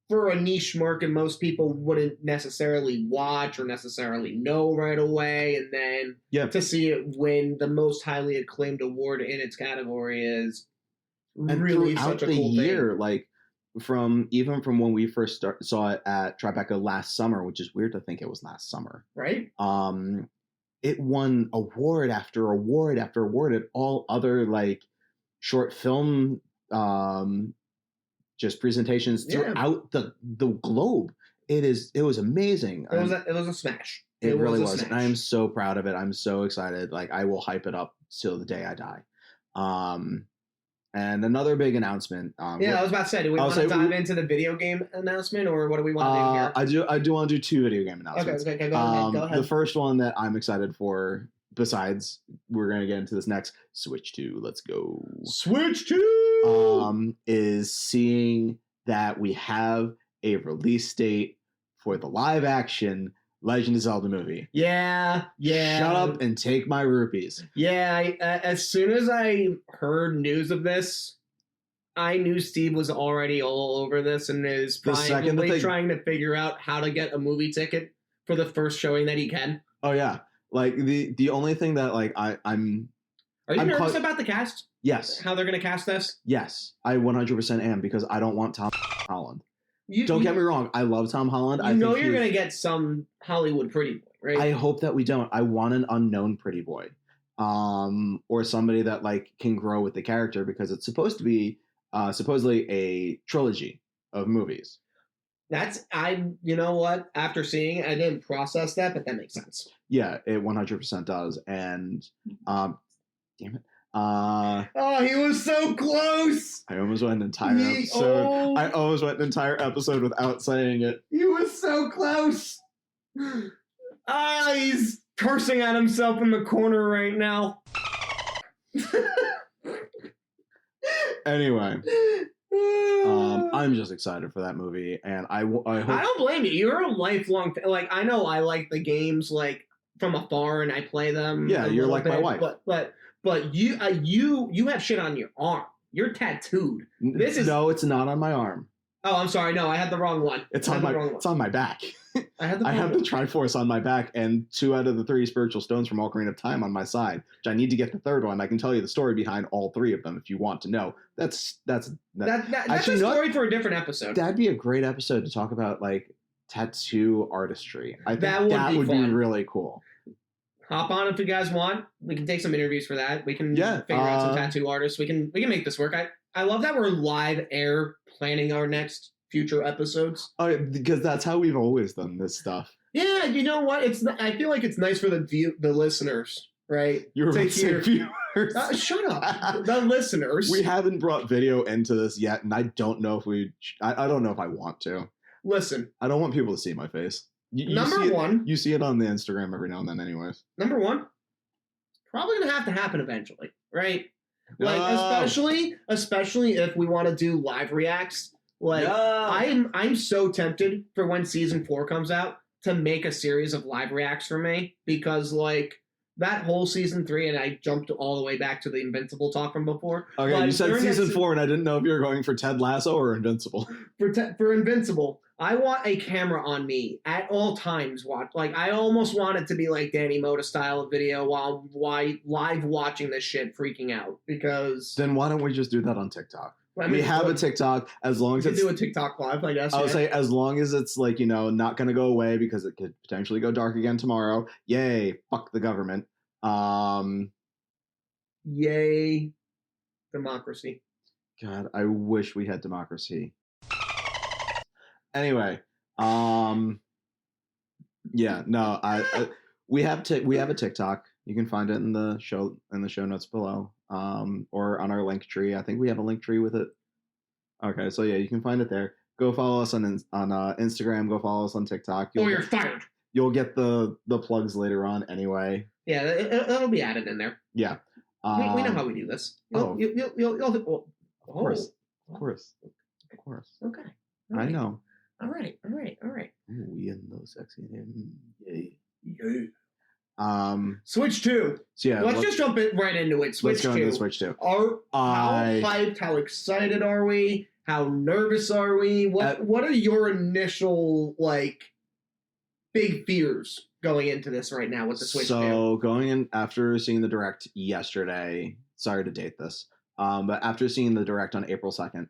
Speaker 2: for a niche market most people wouldn't necessarily watch or necessarily know right away, and then to see it win the most highly acclaimed award in its category is really such a cool
Speaker 3: year,
Speaker 2: thing.
Speaker 3: Like from when we first saw it at Tribeca last summer, which is weird to think it was last summer,
Speaker 2: right?
Speaker 3: It won award after award after award at all other like short film just presentations throughout the globe. It was amazing.
Speaker 2: It was a smash.
Speaker 3: It really was. And I am so proud of it. I'm so excited. Like I will hype it up till the day I die. And another big announcement.
Speaker 2: I was about to say, do we want to dive into the video game announcement, or what do we want to do here?
Speaker 3: I do want to do 2 video game announcements.
Speaker 2: Okay, go ahead.
Speaker 3: The first one that I'm excited for, besides we're going to get into this next, Switch 2, let's go.
Speaker 2: Switch 2!
Speaker 3: Is seeing that we have a release date for the live action Legend of Zelda movie.
Speaker 2: Yeah.
Speaker 3: Shut up and take my rupees.
Speaker 2: Yeah, as soon as I heard news of this, I knew Steve was already all over this and is probably trying to figure out how to get a movie ticket for the first showing that he can.
Speaker 3: Oh yeah, like the only thing that like I'm.
Speaker 2: Are you nervous about the cast?
Speaker 3: Yes.
Speaker 2: How they're going to cast this?
Speaker 3: Yes, I 100% am because I don't want Tom Holland. Don't get me wrong. I love Tom Holland.
Speaker 2: I know you're going to get some Hollywood pretty boy, right?
Speaker 3: I hope that we don't. I want an unknown pretty boy, or somebody that like can grow with the character because it's supposed to be supposedly a trilogy of movies.
Speaker 2: You know what? After seeing it, I didn't process that, but that makes sense.
Speaker 3: Yeah, it 100% does. And damn it.
Speaker 2: He was so close.
Speaker 3: I almost went an entire episode. I almost went an entire episode without saying it.
Speaker 2: He was so close. He's cursing at himself in the corner right now.
Speaker 3: Anyway, I'm just excited for that movie, and I hope.
Speaker 2: I don't blame you. You're a lifelong like I know I like the games like from afar and I play them.
Speaker 3: Yeah, you're like my wife,
Speaker 2: But you have shit on your arm. You're tattooed.
Speaker 3: No, it's not on my arm.
Speaker 2: Oh, I'm sorry. No, I had the wrong one.
Speaker 3: It's on my back.
Speaker 2: I have
Speaker 3: the Triforce on my back and 2 out of the 3 spiritual stones from Ocarina of Time on my side. Which I need to get the 3rd one. I can tell you the story behind all 3 of them if you want to know. That's
Speaker 2: a story for a different episode.
Speaker 3: That'd be a great episode to talk about like tattoo artistry. I think that would be really cool.
Speaker 2: Hop on if you guys want. We can take some interviews for that. We can figure out some tattoo artists. We can make this work. I love that we're live air planning our next future episodes.
Speaker 3: Oh, because that's how we've always done this stuff.
Speaker 2: Yeah, you know what? I feel like it's nice for the listeners, right?
Speaker 3: You're about to say viewers.
Speaker 2: Shut up. The listeners.
Speaker 3: We haven't brought video into this yet, and I don't know if I don't know if I want to.
Speaker 2: Listen.
Speaker 3: I don't want people to see my face.
Speaker 2: Number one.
Speaker 3: You see it on the Instagram every now and then anyways.
Speaker 2: Number one, probably going to have to happen eventually, right? Like, especially if we want to do live reacts. Like, I'm so tempted for when season 4 comes out to make a series of live reacts for me because, like, that whole season 3, and I jumped all the way back to the Invincible talk from before.
Speaker 3: Okay,
Speaker 2: but
Speaker 3: you said
Speaker 2: during
Speaker 3: season
Speaker 2: that
Speaker 3: 4, and I didn't know if you were going for Ted Lasso or Invincible.
Speaker 2: For Invincible, I want a camera on me at all times. I almost want it to be like Danny Moda style of video while live watching this shit, freaking out because.
Speaker 3: Then why don't we just do that on TikTok?
Speaker 2: I mean,
Speaker 3: we have a TikTok as long as
Speaker 2: you
Speaker 3: it's.
Speaker 2: do a TikTok live, I guess.
Speaker 3: I would say as long as it's like not going to go away because it could potentially go dark again tomorrow. Yay! Fuck the government.
Speaker 2: Yay, democracy.
Speaker 3: God, I wish we had democracy. Anyway, yeah, no, we have a TikTok. You can find it in the show notes below, or on our link tree. I think we have a link tree with it. Okay, so yeah, you can find it there. Go follow us on Instagram. Go follow us on TikTok.
Speaker 2: You're fired.
Speaker 3: You'll get the plugs later on anyway.
Speaker 2: Yeah, it'll be added in there.
Speaker 3: Yeah,
Speaker 2: we know how we do this. Of
Speaker 3: course.
Speaker 2: Okay.
Speaker 3: Right. I know.
Speaker 2: All right.
Speaker 3: Ooh, we in those sexy names. Yay.
Speaker 2: Switch 2.
Speaker 3: So yeah,
Speaker 2: let's just jump right into it. Switch 2.
Speaker 3: Let's go into Switch 2.
Speaker 2: How hyped, how excited are we? How nervous are we? What are your initial big fears going into this right now with the Switch 2?
Speaker 3: So going in after seeing the Direct yesterday, sorry to date this, but after seeing the Direct on April 2nd,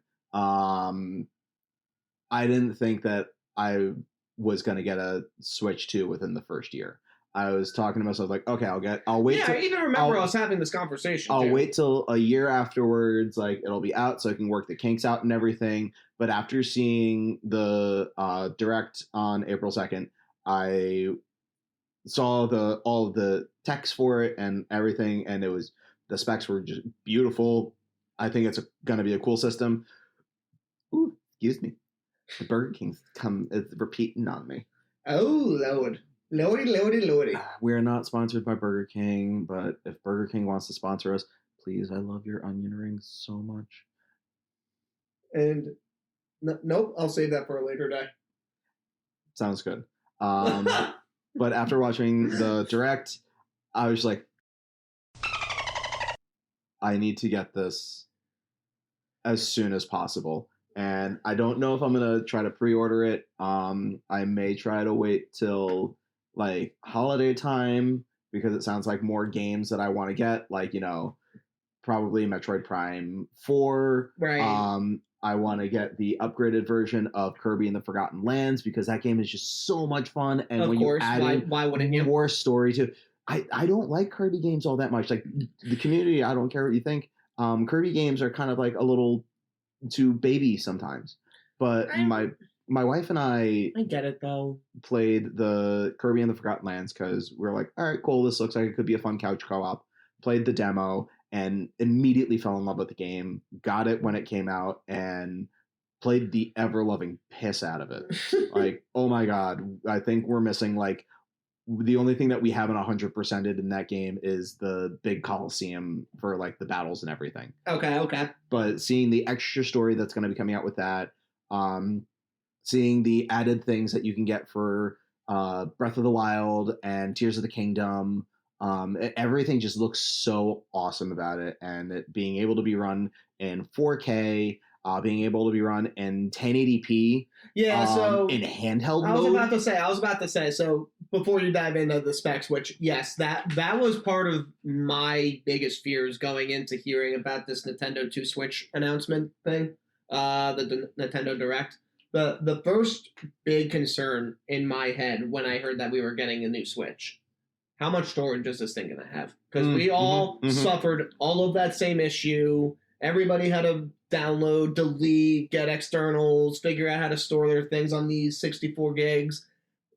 Speaker 3: I didn't think that I was going to get a Switch 2 within the first year. I was talking to myself like, okay, I'll wait.
Speaker 2: Yeah, I even remember us having this conversation.
Speaker 3: I'll wait till a year afterwards, it'll be out so I can work the kinks out and everything. But after seeing the Direct on April 2nd, I saw all of the text for it and everything, and the specs were just beautiful. I think it's going to be a cool system. Ooh, excuse me. The Burger King's it's repeating on me.
Speaker 2: Oh, Lord. Lordy.
Speaker 3: We're not sponsored by Burger King, but if Burger King wants to sponsor us, please, I love your onion rings so much.
Speaker 2: And nope, I'll save that for a later day.
Speaker 3: Sounds good. But after watching the Direct, I was like, I need to get this as soon as possible. And I don't know if I'm going to try to pre-order it. I may try to wait till holiday time because it sounds like more games that I want to get, probably Metroid Prime 4.
Speaker 2: Right.
Speaker 3: I want to get the upgraded version of Kirby and the Forgotten Lands because that game is just so much fun. And when you add
Speaker 2: why wouldn't you?
Speaker 3: More story to I don't like Kirby games all that much. The community, I don't care what you think. Kirby games are kind of a little too baby sometimes. But my wife and I
Speaker 2: get it though.
Speaker 3: Played the Kirby and the Forgotten Lands because we're like, all right, cool. This looks like it could be a fun couch co-op. Played the demo and immediately fell in love with the game. Got it when it came out and played the ever-loving piss out of it. Oh my God. I think we're missing the only thing that we haven't 100%ed in that game is the big Coliseum for the battles and everything.
Speaker 2: Okay.
Speaker 3: But seeing the extra story that's going to be coming out with that, seeing the added things that you can get for Breath of the Wild and Tears of the Kingdom, everything just looks so awesome about it. And it being able to be run in 4K, being able to be run in 1080p.
Speaker 2: Yeah, so
Speaker 3: in handheld mode.
Speaker 2: I was about to say, so before you dive into the specs, which yes, that was part of my biggest fears going into hearing about this Nintendo 2 Switch announcement thing, the Nintendo Direct. The first big concern in my head when I heard that we were getting a new Switch, how much storage is this thing going to have? Because we all suffered all of that same issue. Everybody had to download, delete, get externals, figure out how to store their things on these 64 gigs.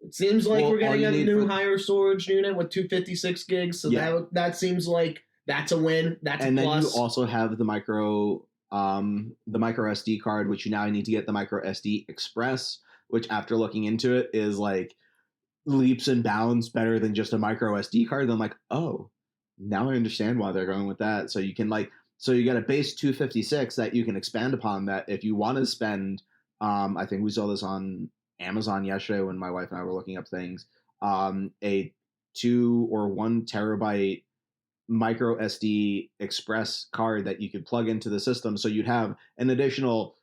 Speaker 2: It seems like we're getting a new higher storage unit with 256 gigs, so that seems like that's a win. That's a plus. And then
Speaker 3: you also have the micro SD card, which you now need to get the micro SD Express, which after looking into it is leaps and bounds better than just a micro SD card. Then I'm like, oh, now I understand why they're going with that. So you can so you got a base 256 that you can expand upon that if you want to spend, I think we saw this on Amazon yesterday when my wife and I were looking up things, a 2 or 1 terabyte micro SD express card that you could plug into the system. So you'd have an additional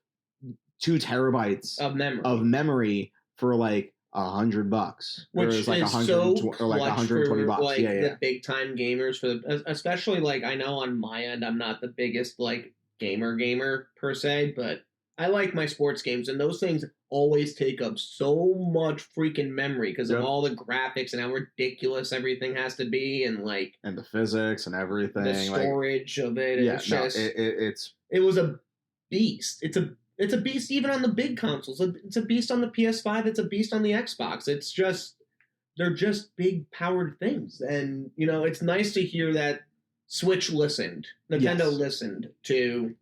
Speaker 3: 2 terabytes
Speaker 2: of
Speaker 3: memory for like $100,
Speaker 2: which
Speaker 3: is like
Speaker 2: is so
Speaker 3: or like $120.
Speaker 2: Like
Speaker 3: yeah.
Speaker 2: the big time gamers especially like I know on my end I'm not the biggest like gamer per se, but I like my sports games, and those things always take up so much freaking memory because of all the graphics and how ridiculous everything has to be, and
Speaker 3: the physics and everything,
Speaker 2: the storage of it.
Speaker 3: Yeah,
Speaker 2: it was a beast. It's a beast even on the big consoles. It's a beast on the PS5. It's a beast on the Xbox. It's just they're just big powered things, and it's nice to hear that Switch listened. Nintendo listened to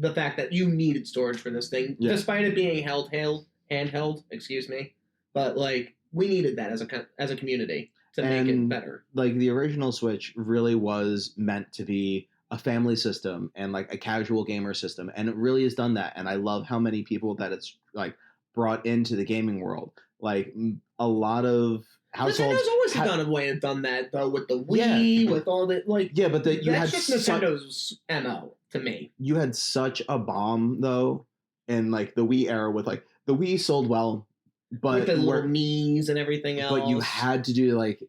Speaker 2: the fact that you needed storage for this thing, despite it being handheld, excuse me. But we needed that as a community to make it better.
Speaker 3: Like the original Switch really was meant to be a family system and like a casual gamer system, and it really has done that. And I love how many people that it's like brought into the gaming world. Like a lot of households.
Speaker 2: Nintendo's always done that though with the Wii, with all the
Speaker 3: but
Speaker 2: that's just Nintendo's MO to me.
Speaker 3: You had such a bomb though in like the Wii era with like the Wii sold well, but
Speaker 2: with the little knees and everything else.
Speaker 3: But you had to do like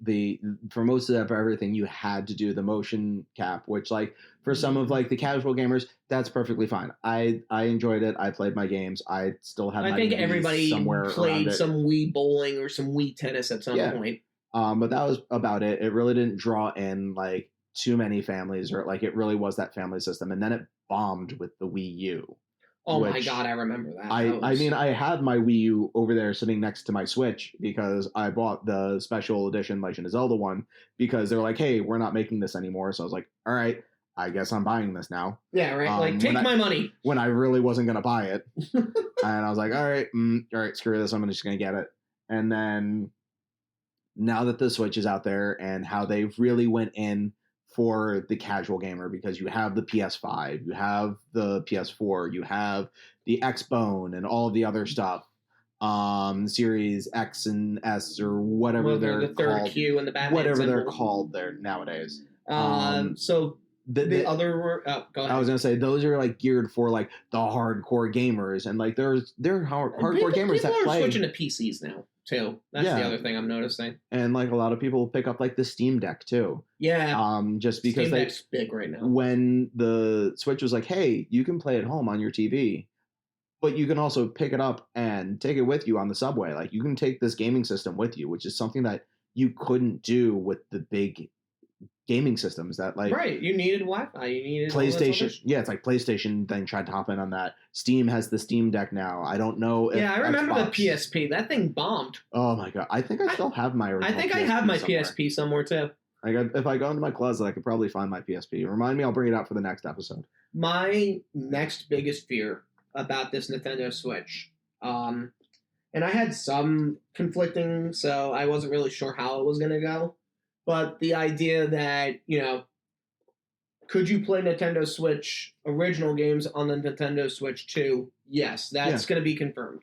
Speaker 3: for most of that, for everything, you had to do the motion cap, which like for some of like the casual gamers, that's perfectly fine. I enjoyed it. I played my games. I still have.
Speaker 2: I think everybody played some Wii bowling or some Wii tennis at some point.
Speaker 3: But that was about it. It really didn't draw in like too many families, or like it really was that family system, and then it bombed with the Wii U.
Speaker 2: Oh my God, I remember that.
Speaker 3: I mean, I had my Wii U over there sitting next to my Switch because I bought the special edition Legend of Zelda one because they're like, hey, we're not making this anymore. So I was like, all right, I guess I'm buying this now.
Speaker 2: Yeah, right. Take my money.
Speaker 3: When I really wasn't going to buy it. And I was like, all right, screw this. I'm just going to get it. And then now that the Switch is out there and how they really went in for the casual gamer, because you have the PS5, you have the PS4, you have the Xbone and all the other stuff, Series X and S or whatever they're
Speaker 2: the third
Speaker 3: called,
Speaker 2: Q and the Batman
Speaker 3: whatever
Speaker 2: symbol.
Speaker 3: they're called there nowadays.
Speaker 2: So the other word, go ahead.
Speaker 3: I was gonna say those are like geared for like the hardcore gamers, and like they're hardcore gamers that play.
Speaker 2: People are switching to PCs now too. That's the other thing I'm noticing.
Speaker 3: And like a lot of people pick up like the Steam Deck too.
Speaker 2: Yeah.
Speaker 3: Just because
Speaker 2: Steam Deck's big right now.
Speaker 3: When the Switch was like, hey, you can play at home on your TV, but you can also pick it up and take it with you on the subway. Like you can take this gaming system with you, which is something that you couldn't do with the big gaming systems that like
Speaker 2: you needed Wi-Fi, you needed
Speaker 3: PlayStation. Yeah, it's like PlayStation then tried to hop in on that. Steam has the Steam Deck now. I don't know if
Speaker 2: I remember the PSP. That thing bombed.
Speaker 3: Oh my God, I think I still have my original.
Speaker 2: I think I have my PSP somewhere too.
Speaker 3: If I go into my closet, I could probably find my PSP. Remind me, I'll bring it out for the next episode.
Speaker 2: My next biggest fear about this Nintendo Switch, and I had some conflicting, so I wasn't really sure how it was going to go. But the idea that, could you play Nintendo Switch original games on the Nintendo Switch 2? Yes, that's going to be confirmed.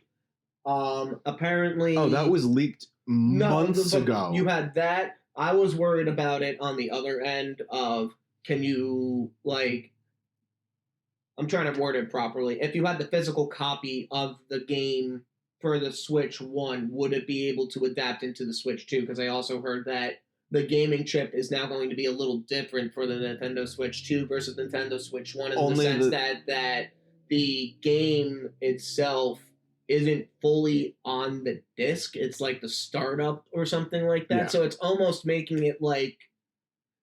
Speaker 2: Apparently...
Speaker 3: Oh, that was leaked months ago.
Speaker 2: You had that. I was worried about it on the other end of, can you, I'm trying to word it properly. If you had the physical copy of the game for the Switch 1, would it be able to adapt into the Switch 2? Because I also heard that the gaming chip is now going to be a little different for the Nintendo Switch 2 versus Nintendo Switch 1 in the sense that the game itself isn't fully on the disc. It's like the startup or something like that. Yeah. So it's almost making it like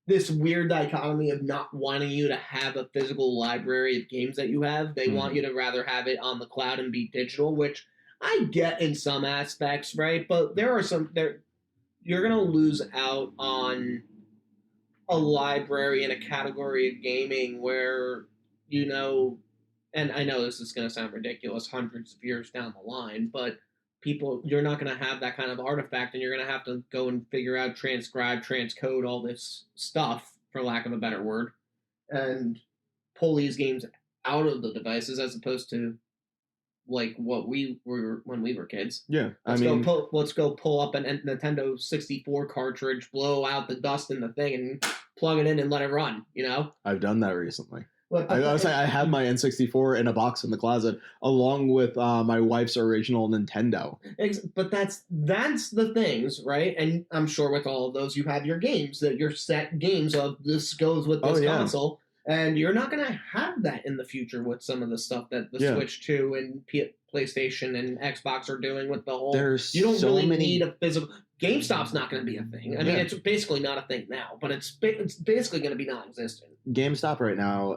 Speaker 2: this weird dichotomy of not wanting you to have a physical library of games that you have. They want you to rather have it on the cloud and be digital, which I get in some aspects, right? But there are some... You're going to lose out on a library and a category of gaming where, and I know this is going to sound ridiculous hundreds of years down the line, but you're not going to have that kind of artifact, and you're going to have to go and figure out, transcribe, transcode all this stuff, for lack of a better word, and pull these games out of the devices as opposed to like what we were when we were kids.
Speaker 3: Yeah,
Speaker 2: Let's go pull up a Nintendo 64 cartridge, blow out the dust in the thing, and plug it in and let it run. You know,
Speaker 3: I've done that recently.
Speaker 2: But
Speaker 3: I gotta say, I have my N64 in a box in the closet, along with my wife's original NinTEDo.
Speaker 2: But that's the things, right? And I'm sure with all of those, you have your games, that your set games of this goes with this console, and you're not going to have that in the future with some of the stuff that the Switch 2 and PlayStation and Xbox are doing with the whole. You don't really need a physical. GameStop's not going to be a thing. I mean, it's basically not a thing now, but it's basically going to be non-existent.
Speaker 3: GameStop right now,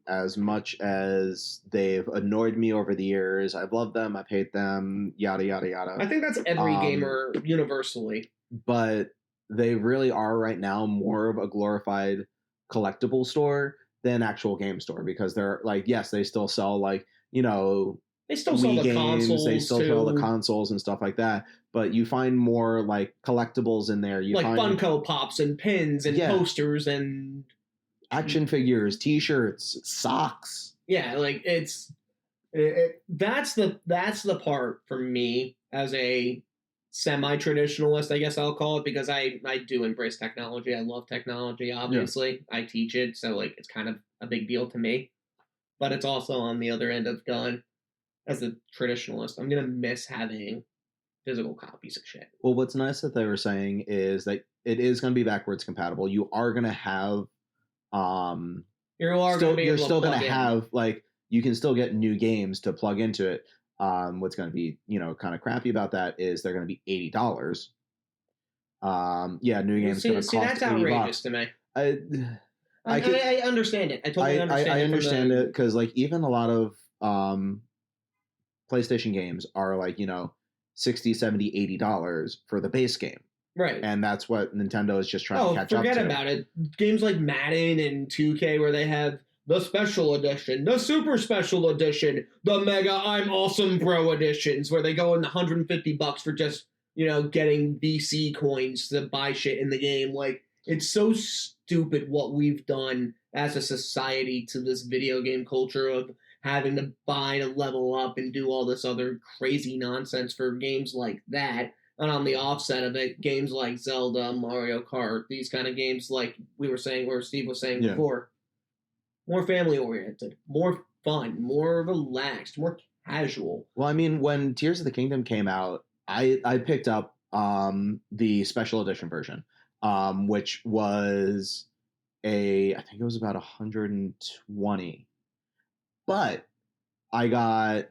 Speaker 3: as much as they've annoyed me over the years, I've loved them, I've hated them, yada, yada, yada.
Speaker 2: I think that's every gamer universally.
Speaker 3: But they really are right now more of a glorified collectible store than actual game store, because they're like, yes, they still sell like, you know,
Speaker 2: they still sell the consoles.
Speaker 3: They still sell the consoles and stuff like that. But you find more like collectibles in there. You
Speaker 2: like
Speaker 3: find
Speaker 2: Funko Pops and pins and posters and
Speaker 3: action figures, T-shirts, socks.
Speaker 2: Yeah, like that's the part for me as a semi-traditionalist, I guess I'll call it, because I do embrace technology. I love technology, obviously. Yeah. I teach it, so like it's kind of a big deal to me. But it's also on the other end of going, as a traditionalist, I'm gonna miss having physical copies of shit.
Speaker 3: Well, what's nice that they were saying is that it is going to be backwards compatible. You are going to have, you're still going to have like, you can still get new games to plug into it. What's going to be, you know, kind of crappy about that is they're going to be $80. New games going to cost
Speaker 2: that's outrageous to me. I understand it. I totally understand it.
Speaker 3: I understand it because like even a lot of PlayStation games are like, you know, $60, $70, $80 for the base game.
Speaker 2: Right.
Speaker 3: And that's what Nintendo is just trying to catch up to.
Speaker 2: Forget about it. Games like Madden and 2K where they have the special edition, the super special edition, the mega I'm awesome bro editions where they go in $150 for just, you know, getting VC coins to buy shit in the game. Like, it's so stupid what we've done as a society to this video game culture of having to buy to level up and do all this other crazy nonsense for games like that. And on the offset of it, games like Zelda, Mario Kart, these kind of games like we were saying, or Steve was saying before, more family-oriented, more fun, more relaxed, more casual.
Speaker 3: Well, I mean, when Tears of the Kingdom came out, I picked up the special edition version, which was I think it was about 120. But I got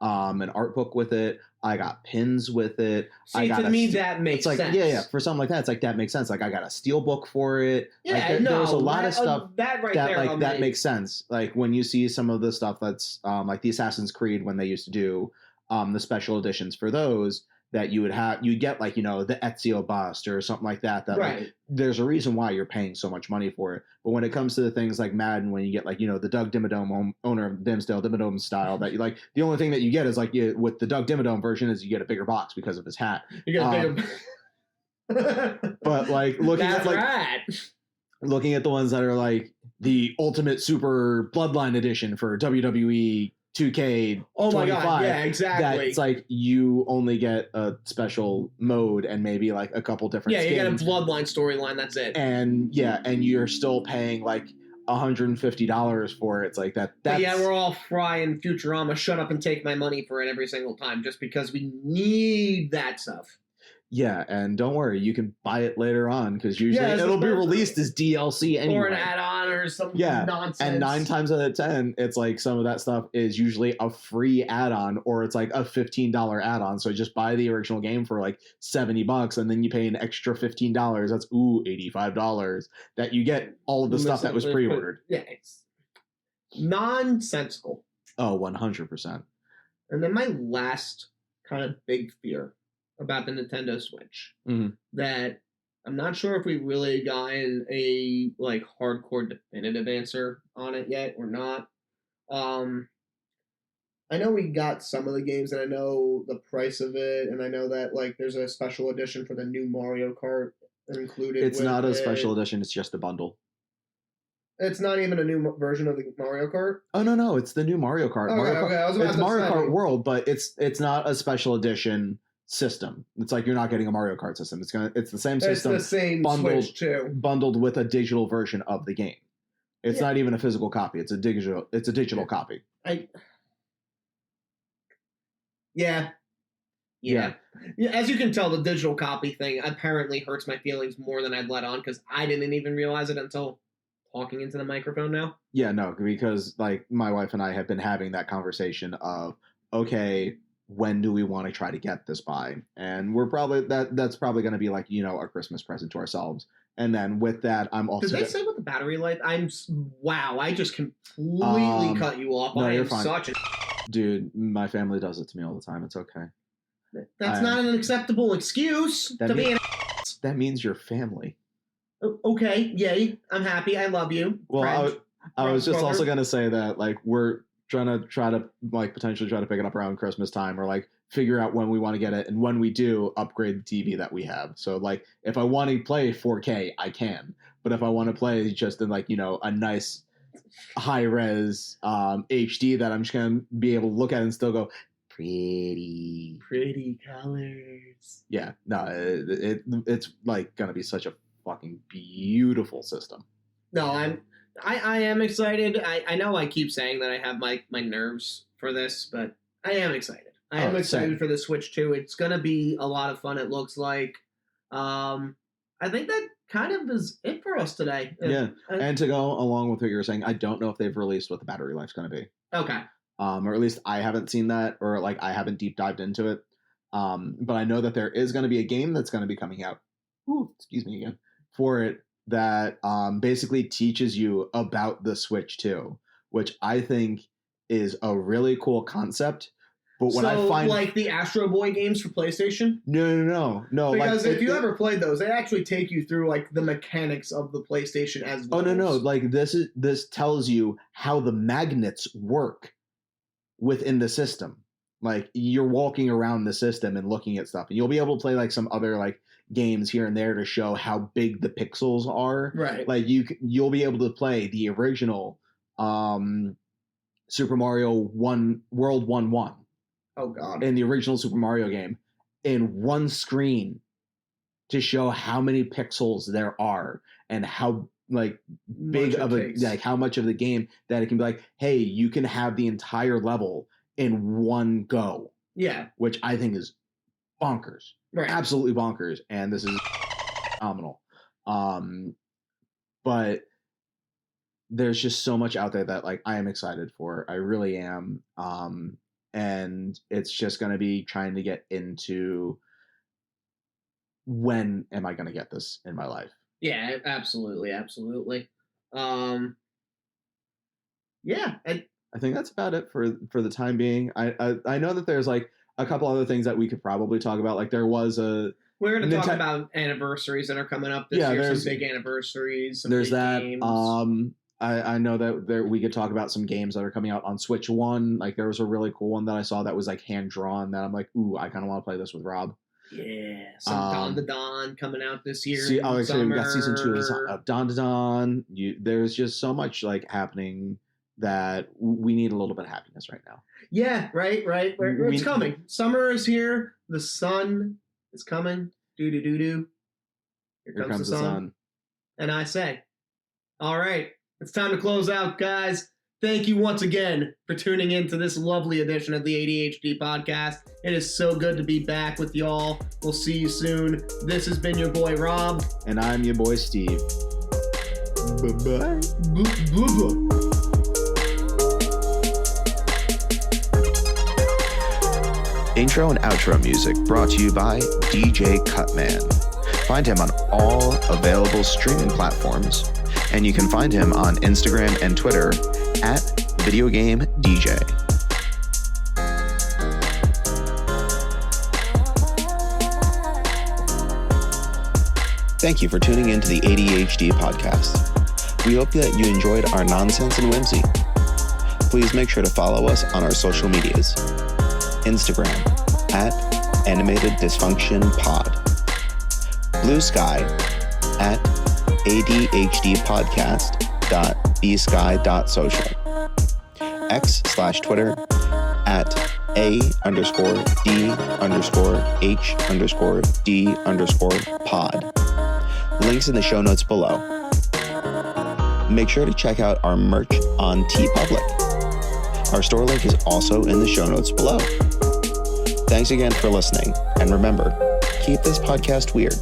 Speaker 3: an art book with it. I got pins with it.
Speaker 2: To me, that makes sense.
Speaker 3: Yeah. For something like that, it's like that makes sense. Like I got a steel book for it. Yeah, like, there was a lot of stuff that makes sense. Like when you see some of the stuff that's like the Assassin's Creed when they used to do the special editions for those that you get like, you know, the Ezio bust or something like that. Like, there's a reason why you're paying so much money for it. But when it comes to the things like Madden, when you get like, you know, the Doug Dimmadome owner of Dimsdale Dimmadome style, that you like, the only thing that you get is like with the Doug Dimmadome version is you get a bigger box because of his hat.
Speaker 2: You get a bigger.
Speaker 3: But like looking at the ones that are like the Ultimate Super Bloodline Edition for WWE 2K.
Speaker 2: Oh my god! Yeah, exactly.
Speaker 3: It's like you only get a special mode and maybe like a couple different.
Speaker 2: Yeah, you get a Bloodline storyline. That's it.
Speaker 3: And you're still paying like $150 for it. It's like that.
Speaker 2: We're all Fry and Futurama. Shut up and take my money for it every single time, just because we need that stuff.
Speaker 3: Yeah, and don't worry, you can buy it later on because usually it'll be released as DLC anyway.
Speaker 2: Or an add-on or some nonsense.
Speaker 3: And 9 times out of 10, it's like some of that stuff is usually a free add-on or it's like a $15 add-on. So just buy the original game for like $70 and then you pay an extra $15. That's $85 that you get all of the stuff that was pre-ordered.
Speaker 2: Yeah, it's nonsensical.
Speaker 3: Oh, 100%.
Speaker 2: And then my last kind of big fear about the Nintendo Switch that I'm not sure if we really gotten a like hardcore definitive answer on it yet or not. I know we got some of the games and I know the price of it and I know that like there's a special edition for the new Mario Kart included.
Speaker 3: It's not a special edition, it's just a bundle.
Speaker 2: It's not even a new version of the Mario Kart?
Speaker 3: Oh, no. It's the new Mario Kart.
Speaker 2: Okay. I was about
Speaker 3: it's
Speaker 2: to
Speaker 3: Mario
Speaker 2: say.
Speaker 3: Kart World, but it's not a special edition system. It's like you're not getting a Mario Kart system. It's the same system.
Speaker 2: It's the same
Speaker 3: bundled,
Speaker 2: Switch too.
Speaker 3: Bundled with a digital version of the game. It's not even a physical copy. It's a digital copy.
Speaker 2: Yeah. As you can tell, the digital copy thing apparently hurts my feelings more than I'd let on because I didn't even realize it until talking into the microphone now.
Speaker 3: Yeah, no, because like my wife and I have been having that conversation of, okay, when do we want to try to get this by? And we're probably that's probably going to be like, a Christmas present to ourselves. And then with that, I'm also.
Speaker 2: Did they say with the battery life? Wow! I just completely cut you off.
Speaker 3: No,
Speaker 2: I
Speaker 3: you're
Speaker 2: am
Speaker 3: fine.
Speaker 2: such a
Speaker 3: dude. My family does it to me all the time. It's okay.
Speaker 2: That's not an acceptable excuse to be an.
Speaker 3: That means you're family.
Speaker 2: Okay, yay! I'm happy. I love you.
Speaker 3: Well, I was just also gonna say that like we're try to like potentially try to pick it up around Christmas time or like figure out when we want to get it, and when we do, upgrade the TV that we have. So like if I want to play 4K, I can, but if I want to play just in like a nice high res HD that I'm just gonna be able to look at and still go pretty
Speaker 2: colors.
Speaker 3: Yeah, no, it's like gonna be such a fucking beautiful system.
Speaker 2: No, I am excited. I know I keep saying that I have my nerves for this, but I am excited. I am excited for the Switch 2. It's going to be a lot of fun, it looks like. I think that kind of is it for us today.
Speaker 3: Yeah, and to go along with what you were saying, I don't know if they've released what the battery life's going to be.
Speaker 2: Okay.
Speaker 3: Or at least I haven't seen that, or like I haven't deep dived into it. But I know that there is going to be a game that's going to be coming out. Ooh, excuse me again. For it that basically teaches you about the Switch 2, which I think is a really cool concept. But when I find
Speaker 2: like the Astro Boy games for PlayStation?
Speaker 3: No.
Speaker 2: Because if you ever played those, they actually take you through like the mechanics of the PlayStation as well.
Speaker 3: Oh no! Like this tells you how the magnets work within the system. Like you're walking around the system and looking at stuff, and you'll be able to play like some other like games here and there to show how big the pixels are.
Speaker 2: Right.
Speaker 3: Like you'll be able to play the original Super Mario World 1-1.
Speaker 2: Oh god.
Speaker 3: In the original Super Mario game in one screen to show how many pixels there are and how like big of a like how much of the game that it can be like, hey, you can have the entire level in one go.
Speaker 2: Yeah.
Speaker 3: Which I think is bonkers.
Speaker 2: Right.
Speaker 3: Absolutely bonkers. And this is phenomenal. But there's just so much out there that like I am excited for. I really am. And it's just going to be trying to get into when am I going to get this in my life?
Speaker 2: Yeah, absolutely. Yeah.
Speaker 3: I think that's about it for the time being. I know that there's like a couple other things that we could probably talk about. Like there was
Speaker 2: we're going to talk about anniversaries that are coming up this year. Some big anniversaries.
Speaker 3: There's that.
Speaker 2: Games.
Speaker 3: I know that we could talk about some games that are coming out on Switch 1. Like there was a really cool one that I saw that was like hand drawn that I'm like, ooh, I kind of want to play this with Rob.
Speaker 2: Yeah, some Don to Don coming out this year.
Speaker 3: We got season 2 of Don to Don. There's just so much like happening that we need a little bit of happiness right now.
Speaker 2: Yeah, right. It's coming. Summer is here. The sun is coming. Do. Here comes the sun. And I say, all right. It's time to close out, guys. Thank you once again for tuning in to this lovely edition of the ADHD podcast. It is so good to be back with y'all. We'll see you soon. This has been your boy, Rob.
Speaker 3: And I'm your boy, Steve. Bye-bye.
Speaker 1: Intro and outro music brought to you by DJ Cutman. Find him on all available streaming platforms. And you can find him on Instagram and Twitter at VideoGameDJ. Thank you for tuning in to the ADHD podcast. We hope that you enjoyed our nonsense and whimsy. Please make sure to follow us on our social medias. Instagram at animateddysfunctionpod. Bluesky at ADHDpodcast.com. bsky.social. X/Twitter at A_D_H_D_pod. Links in the show notes below. Make sure to check out our merch on TeePublic. Our store link is also in the show notes below. Thanks again for listening, and remember, keep this podcast weird.